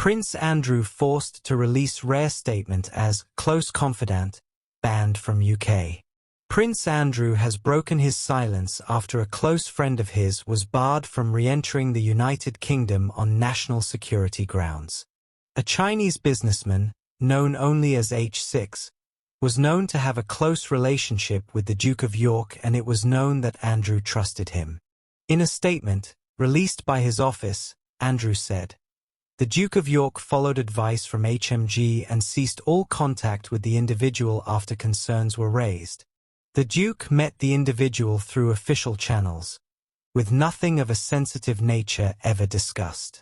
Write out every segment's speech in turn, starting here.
Prince Andrew forced to release rare statement as close confidant, banned from UK. Prince Andrew has broken his silence after a close friend of his was barred from re-entering the United Kingdom on national security grounds. A Chinese businessman, known only as H6, was known to have a close relationship with the Duke of York, and it was known that Andrew trusted him. In a statement, released by his office, Andrew said, "The Duke of York followed advice from HMG and ceased all contact with the individual after concerns were raised. The Duke met the individual through official channels, with nothing of a sensitive nature ever discussed.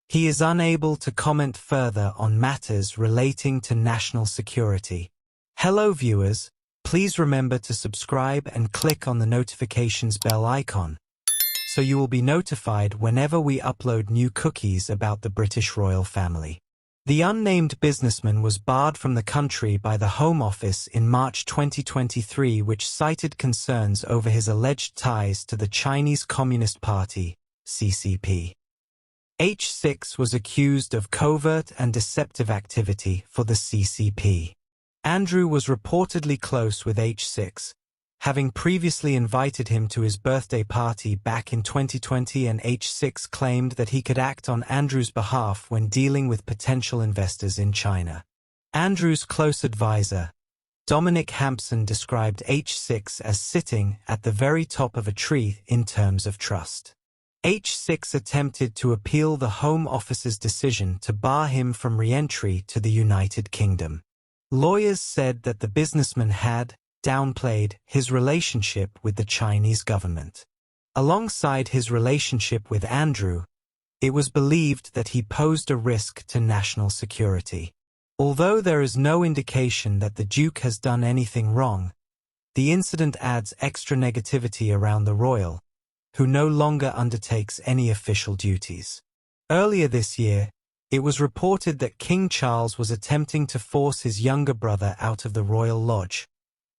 He is unable to comment further on matters relating to national security." Hello viewers, please remember to subscribe and click on the notifications bell icon, so you will be notified whenever we upload new cookies about the British royal family. The unnamed businessman was barred from the country by the Home Office in March 2023, which cited concerns over his alleged ties to the Chinese Communist Party, CCP. H6 was accused of covert and deceptive activity for the CCP. Andrew was reportedly close with H6, having previously invited him to his birthday party back in 2020, and H6 claimed that he could act on Andrew's behalf when dealing with potential investors in China. Andrew's close advisor, Dominic Hampson, described H6 as sitting at the very top of a tree in terms of trust. H6 attempted to appeal the Home Office's decision to bar him from re-entry to the United Kingdom. Lawyers said that the businessman had downplayed his relationship with the Chinese government. Alongside his relationship with Andrew, it was believed that he posed a risk to national security. Although there is no indication that the Duke has done anything wrong, the incident adds extra negativity around the royal, who no longer undertakes any official duties. Earlier this year, it was reported that King Charles was attempting to force his younger brother out of the Royal Lodge,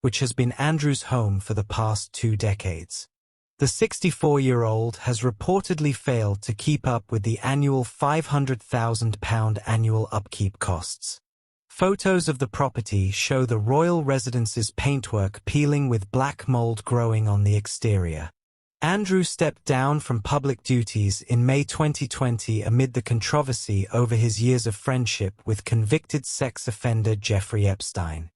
which has been Andrew's home for the past 2 decades. The 64-year-old has reportedly failed to keep up with the annual £500,000 annual upkeep costs. Photos of the property show the royal residence's paintwork peeling with black mold growing on the exterior. Andrew stepped down from public duties in May 2020 amid the controversy over his years of friendship with convicted sex offender Jeffrey Epstein.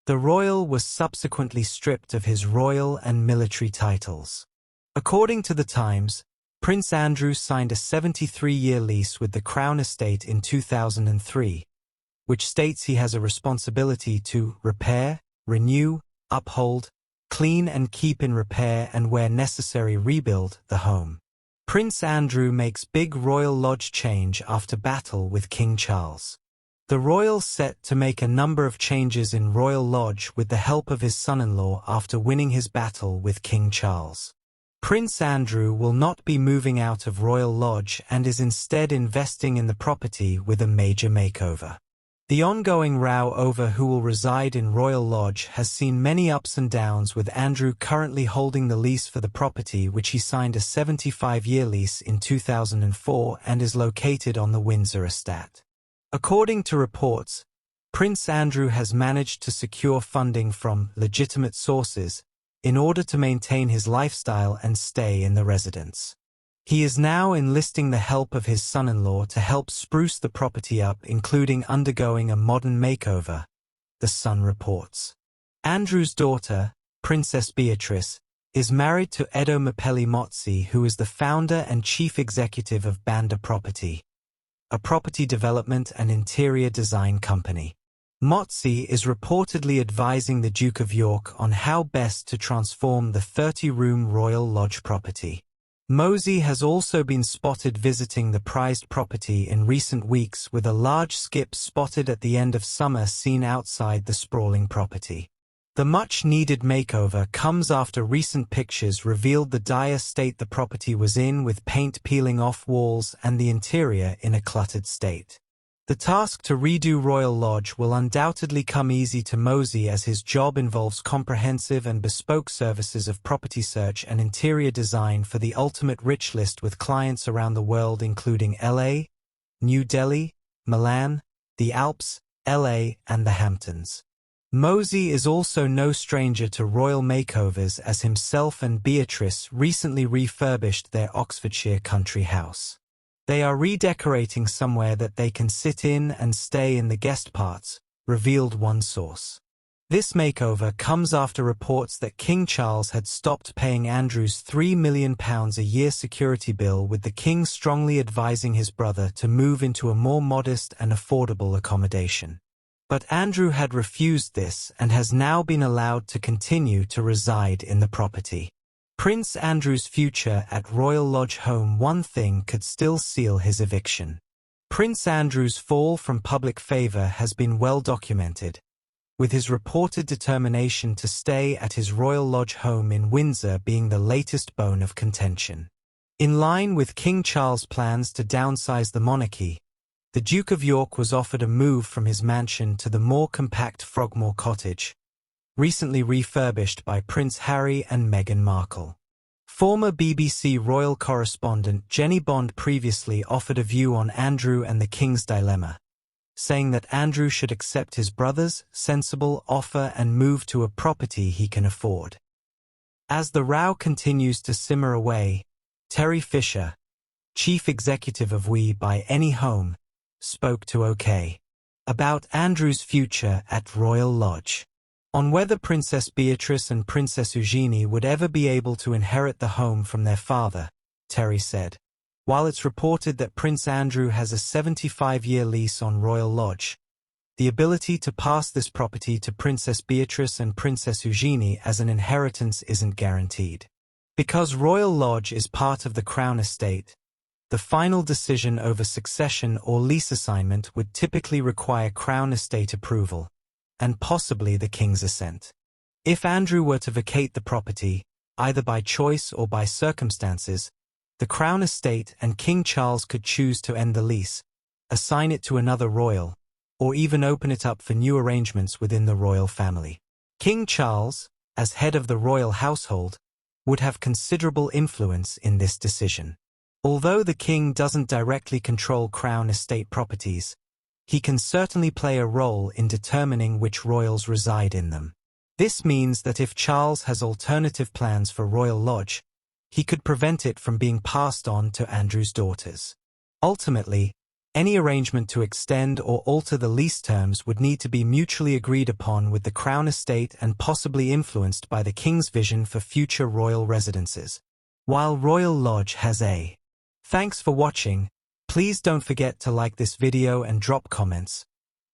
The royal was subsequently stripped of his royal and military titles. According to The Times, Prince Andrew signed a 73-year lease with the Crown Estate in 2003, which states he has a responsibility to repair, renew, uphold, clean and keep in repair, and where necessary rebuild the home. Prince Andrew makes big Royal Lodge change after battle with King Charles. The royal set to make a number of changes in Royal Lodge with the help of his son-in-law after winning his battle with King Charles. Prince Andrew will not be moving out of Royal Lodge and is instead investing in the property with a major makeover. The ongoing row over who will reside in Royal Lodge has seen many ups and downs, with Andrew currently holding the lease for the property, which he signed a 75-year lease in 2004 and is located on the Windsor estate. According to reports, Prince Andrew has managed to secure funding from legitimate sources in order to maintain his lifestyle and stay in the residence. He is now enlisting the help of his son-in-law to help spruce the property up, including undergoing a modern makeover, The Sun reports. Andrew's daughter, Princess Beatrice, is married to Edo Mapeli Motsi, who is the founder and chief executive of Banda Property, a property development and interior design company. Motsi is reportedly advising the Duke of York on how best to transform the 30-room Royal Lodge property. Mosey has also been spotted visiting the prized property in recent weeks, with a large skip spotted at the end of summer seen outside the sprawling property. The much-needed makeover comes after recent pictures revealed the dire state the property was in, with paint peeling off walls and the interior in a cluttered state. The task to redo Royal Lodge will undoubtedly come easy to Mosey, as his job involves comprehensive and bespoke services of property search and interior design for the ultimate rich list, with clients around the world including LA, New Delhi, Milan, the Alps, LA, and the Hamptons. Mosey is also no stranger to royal makeovers, as himself and Beatrice recently refurbished their Oxfordshire country house. They are redecorating somewhere that they can sit in and stay in the guest parts, revealed one source. This makeover comes after reports that King Charles had stopped paying Andrew's £3 million a year security bill, with the king strongly advising his brother to move into a more modest and affordable accommodation. But Andrew had refused this and has now been allowed to continue to reside in the property. Prince Andrew's future at Royal Lodge home. One thing could still seal his eviction. Prince Andrew's fall from public favour has been well documented, with his reported determination to stay at his Royal Lodge home in Windsor being the latest bone of contention. In line with King Charles' plans to downsize the monarchy, the Duke of York was offered a move from his mansion to the more compact Frogmore Cottage, recently refurbished by Prince Harry and Meghan Markle. Former BBC royal correspondent Jenny Bond previously offered a view on Andrew and the King's dilemma, saying that Andrew should accept his brother's sensible offer and move to a property he can afford. As the row continues to simmer away, Terry Fisher, chief executive of We Buy Any Home, spoke to OK about Andrew's future at Royal Lodge. On whether Princess Beatrice and Princess Eugenie would ever be able to inherit the home from their father, Terry said, "While it's reported that Prince Andrew has a 75-year lease on Royal Lodge, the ability to pass this property to Princess Beatrice and Princess Eugenie as an inheritance isn't guaranteed. Because Royal Lodge is part of the Crown estate, the final decision over succession or lease assignment would typically require Crown estate approval, and possibly the King's assent. If Andrew were to vacate the property, either by choice or by circumstances, the Crown estate and King Charles could choose to end the lease, assign it to another royal, or even open it up for new arrangements within the royal family. King Charles, as head of the royal household, would have considerable influence in this decision. Although the king doesn't directly control Crown estate properties, he can certainly play a role in determining which royals reside in them. This means that if Charles has alternative plans for Royal Lodge, he could prevent it from being passed on to Andrew's daughters. Ultimately, any arrangement to extend or alter the lease terms would need to be mutually agreed upon with the Crown estate and possibly influenced by the King's vision for future royal residences. While Royal Lodge has a Thanks for watching. Please don't forget to like this video and drop comments.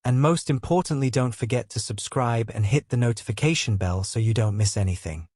And most importantly, don't forget to subscribe and hit the notification bell so you don't miss anything.